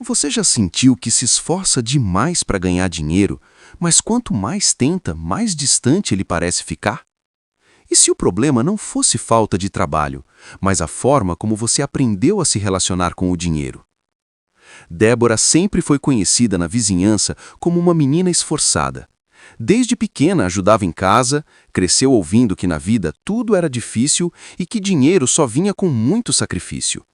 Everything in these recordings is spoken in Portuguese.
Você já sentiu que se esforça demais para ganhar dinheiro, mas quanto mais tenta, mais distante ele parece ficar? E se o problema não fosse falta de trabalho, mas a forma como você aprendeu a se relacionar com o dinheiro? Débora sempre foi conhecida na vizinhança como uma menina esforçada. Desde pequena ajudava em casa, cresceu ouvindo que na vida tudo era difícil e que dinheiro só vinha com muito sacrifício.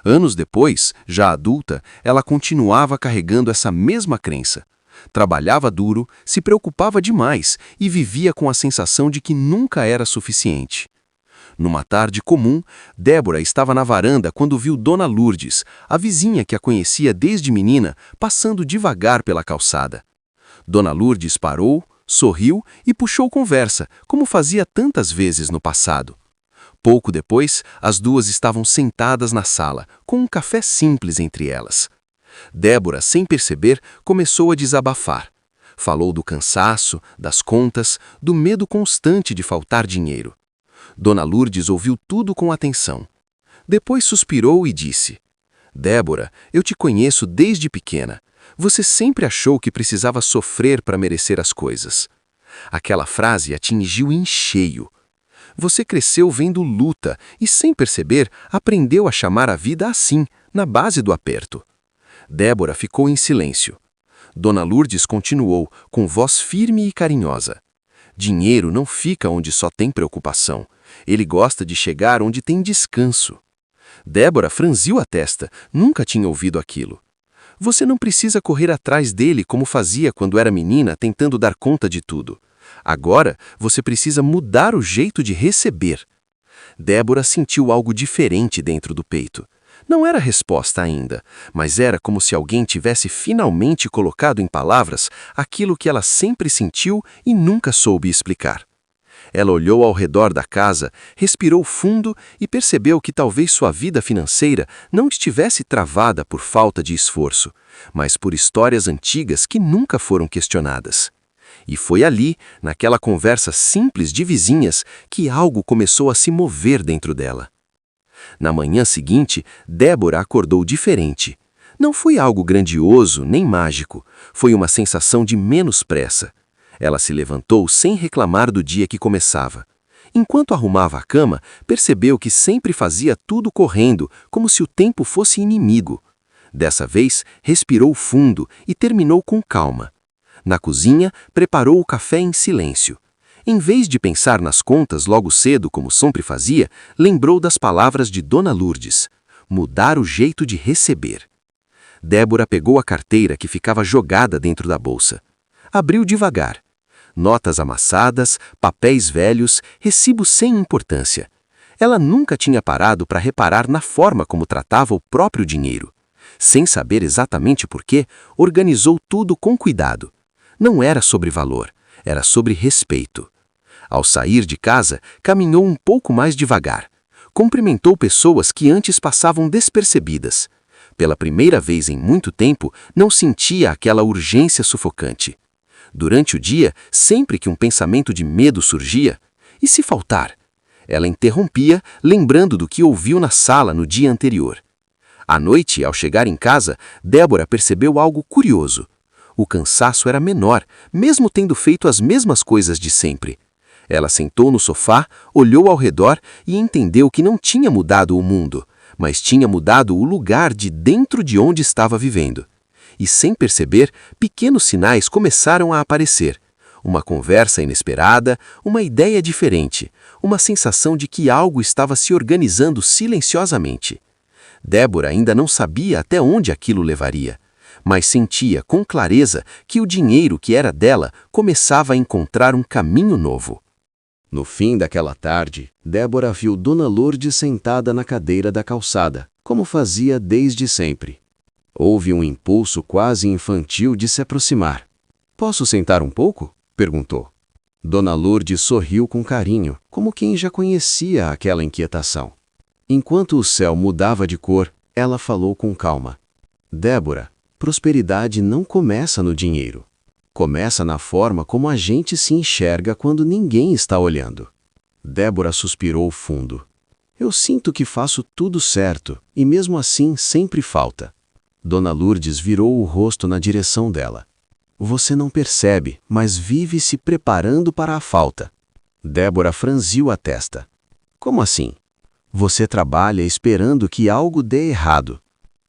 Anos depois, já adulta, ela continuava carregando essa mesma crença. Trabalhava duro, se preocupava demais e vivia com a sensação de que nunca era suficiente. Numa tarde comum, Débora estava na varanda quando viu Dona Lourdes, a vizinha que a conhecia desde menina, passando devagar pela calçada. Dona Lourdes parou, sorriu e puxou conversa, como fazia tantas vezes no passado. Pouco depois, as duas estavam sentadas na sala, com um café simples entre elas. Débora, sem perceber, começou a desabafar. Falou do cansaço, das contas, do medo constante de faltar dinheiro. Dona Lourdes ouviu tudo com atenção. Depois suspirou e disse: Débora, eu te conheço desde pequena. Você sempre achou que precisava sofrer para merecer as coisas. Aquela frase atingiu em cheio. Você cresceu vendo luta e, sem perceber, aprendeu a chamar a vida assim, na base do aperto. Débora ficou em silêncio. Dona Lourdes continuou, com voz firme e carinhosa. Dinheiro não fica onde só tem preocupação. Ele gosta de chegar onde tem descanso. Débora franziu a testa, nunca tinha ouvido aquilo. Você não precisa correr atrás dele como fazia quando era menina tentando dar conta de tudo. Agora, você precisa mudar o jeito de receber. Débora sentiu algo diferente dentro do peito. Não era resposta ainda, mas era como se alguém tivesse finalmente colocado em palavras aquilo que ela sempre sentiu e nunca soube explicar. Ela olhou ao redor da casa, respirou fundo e percebeu que talvez sua vida financeira não estivesse travada por falta de esforço, mas por histórias antigas que nunca foram questionadas. E foi ali, naquela conversa simples de vizinhas, que algo começou a se mover dentro dela. Na manhã seguinte, Débora acordou diferente. Não foi algo grandioso nem mágico, foi uma sensação de menos pressa. Ela se levantou sem reclamar do dia que começava. Enquanto arrumava a cama, percebeu que sempre fazia tudo correndo, como se o tempo fosse inimigo. Dessa vez, respirou fundo e terminou com calma. Na cozinha, preparou o café em silêncio. Em vez de pensar nas contas logo cedo, como sempre fazia, lembrou das palavras de Dona Lourdes: mudar o jeito de receber. Débora pegou a carteira que ficava jogada dentro da bolsa. Abriu devagar. Notas amassadas, papéis velhos, recibos sem importância. Ela nunca tinha parado para reparar na forma como tratava o próprio dinheiro. Sem saber exatamente por quê, organizou tudo com cuidado. Não era sobre valor, era sobre respeito. Ao sair de casa, caminhou um pouco mais devagar. Cumprimentou pessoas que antes passavam despercebidas. Pela primeira vez em muito tempo, não sentia aquela urgência sufocante. Durante o dia, sempre que um pensamento de medo surgia, e se faltar? Ela interrompia, lembrando do que ouviu na sala no dia anterior. À noite, ao chegar em casa, Débora percebeu algo curioso. O cansaço era menor, mesmo tendo feito as mesmas coisas de sempre. Ela sentou no sofá, olhou ao redor e entendeu que não tinha mudado o mundo, mas tinha mudado o lugar de dentro de onde estava vivendo. E sem perceber, pequenos sinais começaram a aparecer. Uma conversa inesperada, uma ideia diferente, uma sensação de que algo estava se organizando silenciosamente. Débora ainda não sabia até onde aquilo levaria, mas sentia com clareza que o dinheiro que era dela começava a encontrar um caminho novo. No fim daquela tarde, Débora viu Dona Lourdes sentada na cadeira da calçada, como fazia desde sempre. Houve um impulso quase infantil de se aproximar. "Posso sentar um pouco?" perguntou. Dona Lourdes sorriu com carinho, como quem já conhecia aquela inquietação. Enquanto o céu mudava de cor, ela falou com calma: "Débora, prosperidade não começa no dinheiro. Começa na forma como a gente se enxerga quando ninguém está olhando." Débora suspirou fundo. "Eu sinto que faço tudo certo e mesmo assim sempre falta." Dona Lourdes virou o rosto na direção dela. Você não percebe, mas vive se preparando para a falta. Débora franziu a testa. Como assim? Você trabalha esperando que algo dê errado.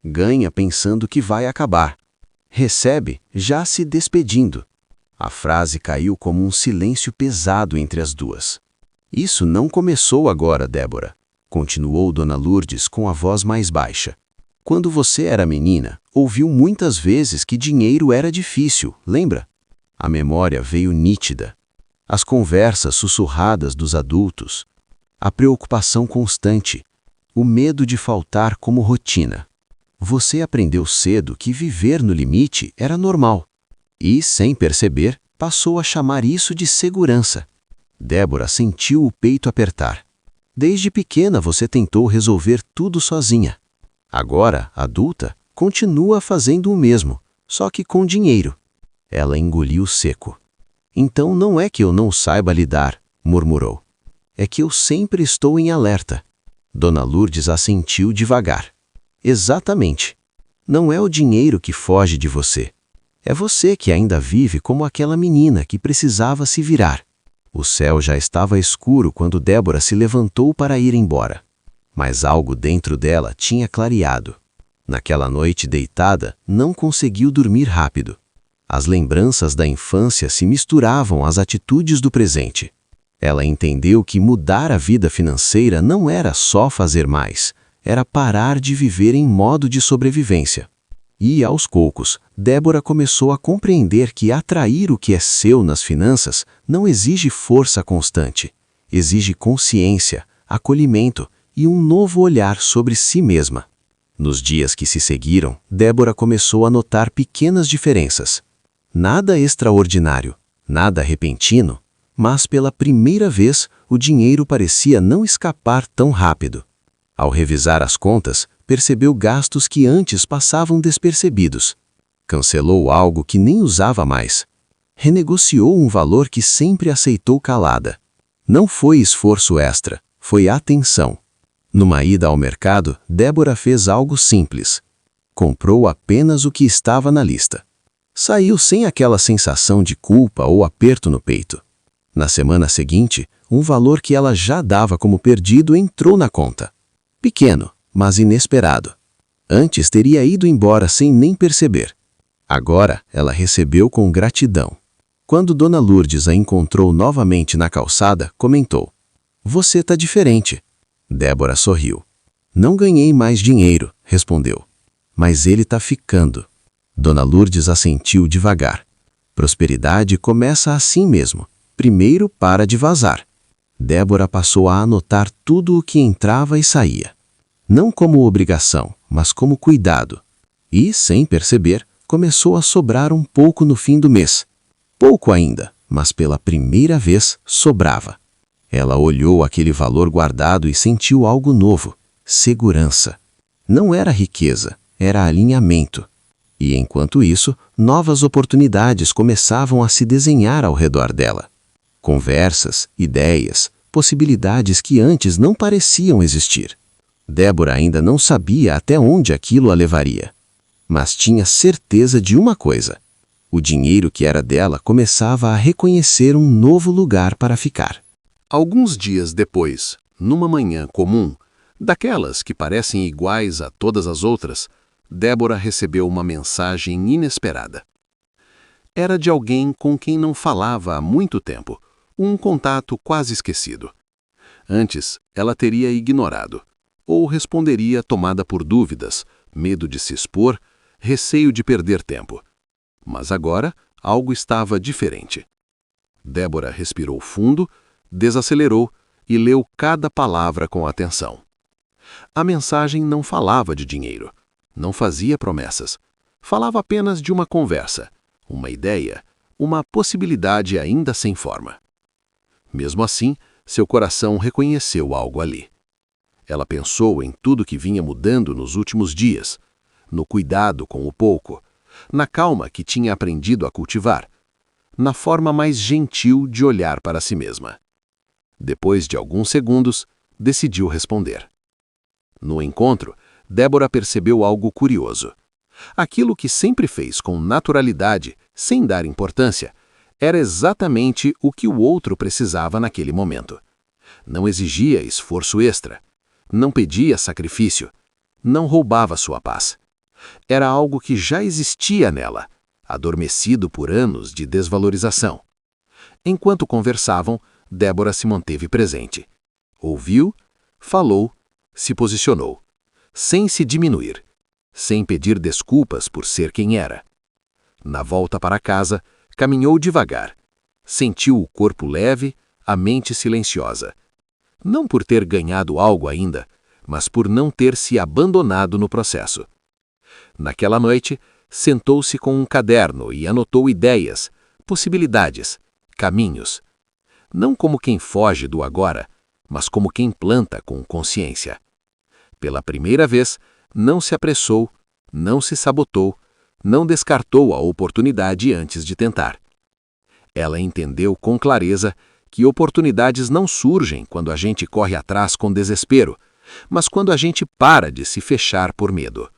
Ganha pensando que vai acabar. Recebe já se despedindo. A frase caiu como um silêncio pesado entre as duas. Isso não começou agora, Débora, continuou Dona Lourdes com a voz mais baixa. Quando você era menina, ouviu muitas vezes que dinheiro era difícil, lembra? A memória veio nítida. As conversas sussurradas dos adultos, a preocupação constante, o medo de faltar como rotina. Você aprendeu cedo que viver no limite era normal e, sem perceber, passou a chamar isso de segurança. Débora sentiu o peito apertar. Desde pequena você tentou resolver tudo sozinha. Agora, adulta, continua fazendo o mesmo, só que com dinheiro. Ela engoliu seco. Então não é que eu não saiba lidar, murmurou. É que eu sempre estou em alerta. Dona Lourdes assentiu devagar. Exatamente. Não é o dinheiro que foge de você. É você que ainda vive como aquela menina que precisava se virar. O céu já estava escuro quando Débora se levantou para ir embora. Mas algo dentro dela tinha clareado. Naquela noite deitada, não conseguiu dormir rápido. As lembranças da infância se misturavam às atitudes do presente. Ela entendeu que mudar a vida financeira não era só fazer mais, era parar de viver em modo de sobrevivência. E, aos poucos, Débora começou a compreender que atrair o que é seu nas finanças não exige força constante, exige consciência, acolhimento e um novo olhar sobre si mesma. Nos dias que se seguiram, Débora começou a notar pequenas diferenças. Nada extraordinário, nada repentino, mas pela primeira vez o dinheiro parecia não escapar tão rápido. Ao revisar as contas, percebeu gastos que antes passavam despercebidos. Cancelou algo que nem usava mais. Renegociou um valor que sempre aceitou calada. Não foi esforço extra, foi atenção. Numa ida ao mercado, Débora fez algo simples. Comprou apenas o que estava na lista. Saiu sem aquela sensação de culpa ou aperto no peito. Na semana seguinte, um valor que ela já dava como perdido entrou na conta. Pequeno, mas inesperado. Antes teria ido embora sem nem perceber. Agora ela recebeu com gratidão. Quando Dona Lourdes a encontrou novamente na calçada, comentou: Você tá diferente. Débora sorriu. Não ganhei mais dinheiro, respondeu. Mas ele tá ficando. Dona Lourdes assentiu devagar. Prosperidade começa assim mesmo. Primeiro para de vazar. Débora passou a anotar tudo o que entrava e saía. Não como obrigação, mas como cuidado. E, sem perceber, começou a sobrar um pouco no fim do mês. Pouco ainda, mas pela primeira vez sobrava. Ela olhou aquele valor guardado e sentiu algo novo: segurança. Não era riqueza, era alinhamento. E, enquanto isso, novas oportunidades começavam a se desenhar ao redor dela. Conversas, ideias, possibilidades que antes não pareciam existir. Débora ainda não sabia até onde aquilo a levaria. Mas tinha certeza de uma coisa: o dinheiro que era dela começava a reconhecer um novo lugar para ficar. Alguns dias depois, numa manhã comum, daquelas que parecem iguais a todas as outras, Débora recebeu uma mensagem inesperada. Era de alguém com quem não falava há muito tempo, um contato quase esquecido. Antes, ela teria ignorado, ou responderia tomada por dúvidas, medo de se expor, receio de perder tempo. Mas agora, algo estava diferente. Débora respirou fundo, desacelerou e leu cada palavra com atenção. A mensagem não falava de dinheiro, não fazia promessas. Falava apenas de uma conversa, uma ideia, uma possibilidade ainda sem forma. Mesmo assim, seu coração reconheceu algo ali. Ela pensou em tudo que vinha mudando nos últimos dias, no cuidado com o pouco, na calma que tinha aprendido a cultivar, na forma mais gentil de olhar para si mesma. Depois de alguns segundos, decidiu responder. No encontro, Débora percebeu algo curioso. Aquilo que sempre fez com naturalidade, sem dar importância, era exatamente o que o outro precisava naquele momento. Não exigia esforço extra, não pedia sacrifício, não roubava sua paz. Era algo que já existia nela, adormecido por anos de desvalorização. Enquanto conversavam, Débora se manteve presente. Ouviu, falou, se posicionou, sem se diminuir, sem pedir desculpas por ser quem era. Na volta para casa, caminhou devagar. Sentiu o corpo leve, a mente silenciosa. Não por ter ganhado algo ainda, mas por não ter se abandonado no processo. Naquela noite, sentou-se com um caderno e anotou ideias, possibilidades, caminhos. Não como quem foge do agora, mas como quem planta com consciência. Pela primeira vez, não se apressou, não se sabotou, não descartou a oportunidade antes de tentar. Ela entendeu com clareza que oportunidades não surgem quando a gente corre atrás com desespero, mas quando a gente para de se fechar por medo.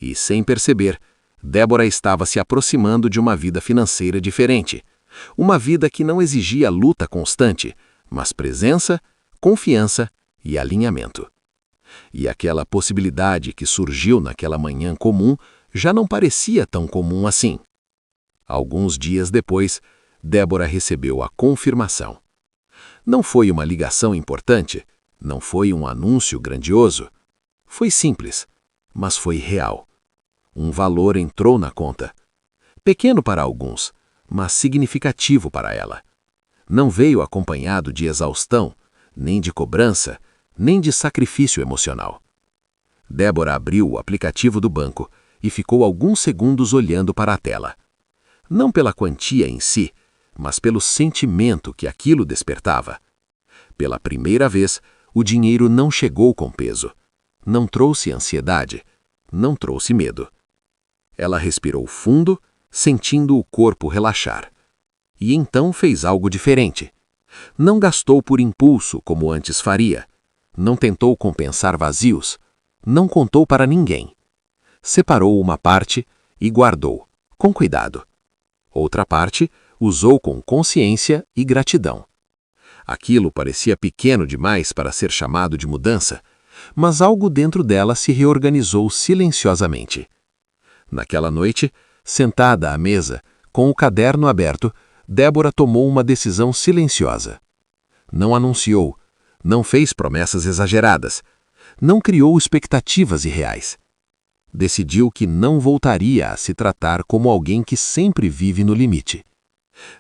E, sem perceber, Débora estava se aproximando de uma vida financeira diferente. Uma vida que não exigia luta constante, mas presença, confiança e alinhamento. E aquela possibilidade que surgiu naquela manhã comum já não parecia tão comum assim. Alguns dias depois, Débora recebeu a confirmação. Não foi uma ligação importante, não foi um anúncio grandioso. Foi simples, mas foi real. Um valor entrou na conta. Pequeno para alguns, mas significativo para ela. Não veio acompanhado de exaustão, nem de cobrança, nem de sacrifício emocional. Débora abriu o aplicativo do banco e ficou alguns segundos olhando para a tela. Não pela quantia em si, mas pelo sentimento que aquilo despertava. Pela primeira vez, o dinheiro não chegou com peso. Não trouxe ansiedade, não trouxe medo. Ela respirou fundo, sentindo o corpo relaxar. E então fez algo diferente. Não gastou por impulso como antes faria. Não tentou compensar vazios. Não contou para ninguém. Separou uma parte e guardou, com cuidado. Outra parte usou com consciência e gratidão. Aquilo parecia pequeno demais para ser chamado de mudança, mas algo dentro dela se reorganizou silenciosamente. Naquela noite, sentada à mesa, com o caderno aberto, Débora tomou uma decisão silenciosa. Não anunciou, não fez promessas exageradas, não criou expectativas irreais. Decidiu que não voltaria a se tratar como alguém que sempre vive no limite.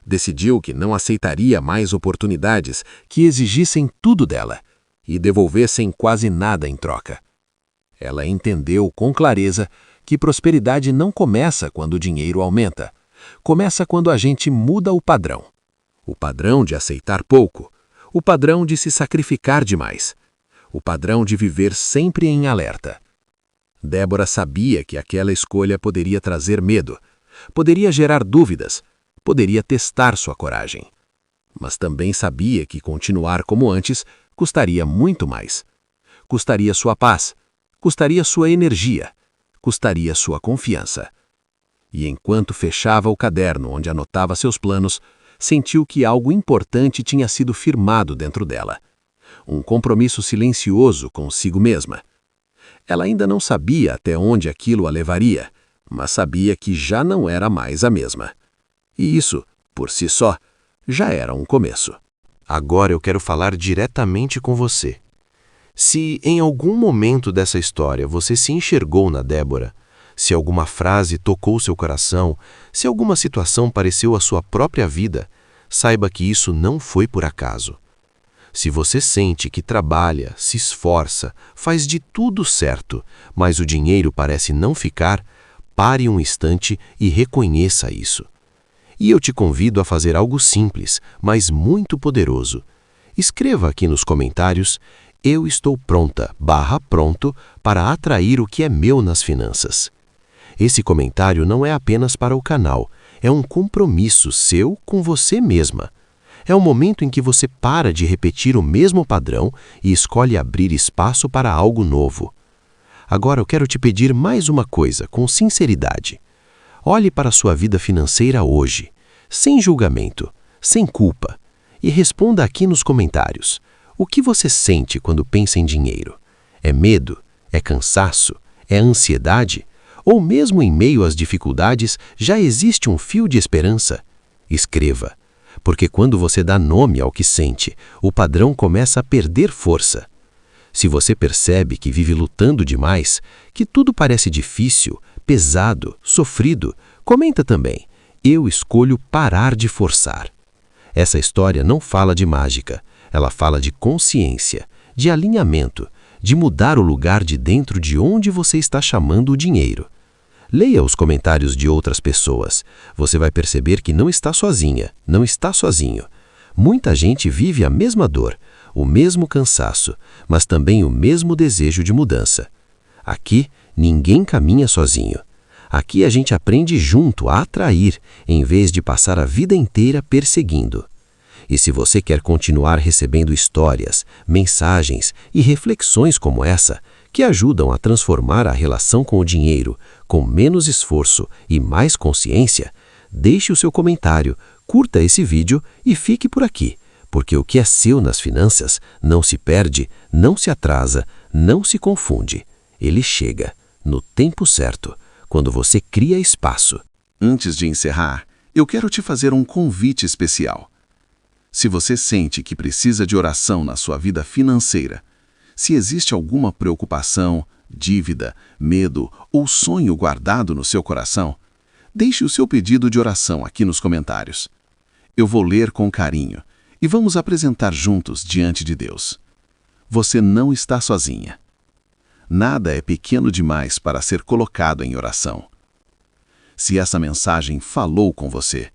Decidiu que não aceitaria mais oportunidades que exigissem tudo dela e devolvessem quase nada em troca. Ela entendeu com clareza que prosperidade não começa quando o dinheiro aumenta. Começa quando a gente muda o padrão. O padrão de aceitar pouco. O padrão de se sacrificar demais. O padrão de viver sempre em alerta. Débora sabia que aquela escolha poderia trazer medo, poderia gerar dúvidas, poderia testar sua coragem. Mas também sabia que continuar como antes custaria muito mais. Custaria sua paz, custaria sua energia, custaria sua confiança. E enquanto fechava o caderno onde anotava seus planos, sentiu que algo importante tinha sido firmado dentro dela. Um compromisso silencioso consigo mesma. Ela ainda não sabia até onde aquilo a levaria, mas sabia que já não era mais a mesma. E isso, por si só, já era um começo. Agora eu quero falar diretamente com você. Se em algum momento dessa história você se enxergou na Débora, se alguma frase tocou seu coração, se alguma situação pareceu a sua própria vida, saiba que isso não foi por acaso. Se você sente que trabalha, se esforça, faz de tudo certo, mas o dinheiro parece não ficar, pare um instante e reconheça isso. E eu te convido a fazer algo simples, mas muito poderoso. Escreva aqui nos comentários: eu estou pronta/pronto para atrair o que é meu nas finanças. Esse comentário não é apenas para o canal, é um compromisso seu com você mesma. É o momento em que você para de repetir o mesmo padrão e escolhe abrir espaço para algo novo. Agora eu quero te pedir mais uma coisa, com sinceridade. Olhe para a sua vida financeira hoje, sem julgamento, sem culpa, e responda aqui nos comentários. O que você sente quando pensa em dinheiro? É medo? É cansaço? É ansiedade? Ou mesmo em meio às dificuldades já existe um fio de esperança? Escreva, porque quando você dá nome ao que sente, o padrão começa a perder força. Se você percebe que vive lutando demais, que tudo parece difícil, pesado, sofrido, comenta também. Eu escolho parar de forçar. Essa história não fala de mágica, ela fala de consciência, de alinhamento, de mudar o lugar de dentro de onde você está chamando o dinheiro. Leia os comentários de outras pessoas. Você vai perceber que não está sozinha, não está sozinho. Muita gente vive a mesma dor, o mesmo cansaço, mas também o mesmo desejo de mudança. Aqui, ninguém caminha sozinho. Aqui a gente aprende junto a atrair, em vez de passar a vida inteira perseguindo. E se você quer continuar recebendo histórias, mensagens e reflexões como essa, que ajudam a transformar a relação com o dinheiro com menos esforço e mais consciência, deixe o seu comentário, curta esse vídeo e fique por aqui, porque o que é seu nas finanças não se perde, não se atrasa, não se confunde. Ele chega, no tempo certo, quando você cria espaço. Antes de encerrar, eu quero te fazer um convite especial. Se você sente que precisa de oração na sua vida financeira, se existe alguma preocupação, dívida, medo ou sonho guardado no seu coração, deixe o seu pedido de oração aqui nos comentários. Eu vou ler com carinho e vamos apresentar juntos diante de Deus. Você não está sozinha. Nada é pequeno demais para ser colocado em oração. Se essa mensagem falou com você,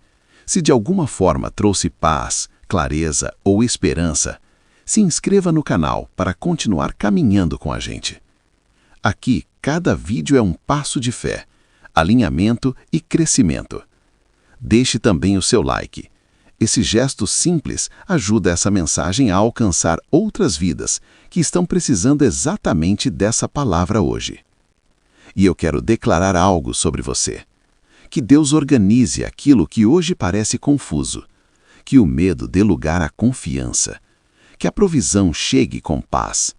se de alguma forma trouxe paz, clareza ou esperança, se inscreva no canal para continuar caminhando com a gente. Aqui, cada vídeo é um passo de fé, alinhamento e crescimento. Deixe também o seu like. Esse gesto simples ajuda essa mensagem a alcançar outras vidas que estão precisando exatamente dessa palavra hoje. E eu quero declarar algo sobre você. Que Deus organize aquilo que hoje parece confuso. Que o medo dê lugar à confiança. Que a provisão chegue com paz.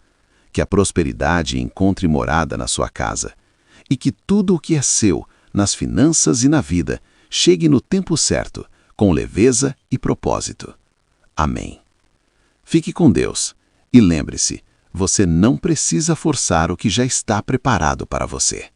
Que a prosperidade encontre morada na sua casa. E que tudo o que é seu, nas finanças e na vida, chegue no tempo certo, com leveza e propósito. Amém. Fique com Deus e lembre-se, você não precisa forçar o que já está preparado para você.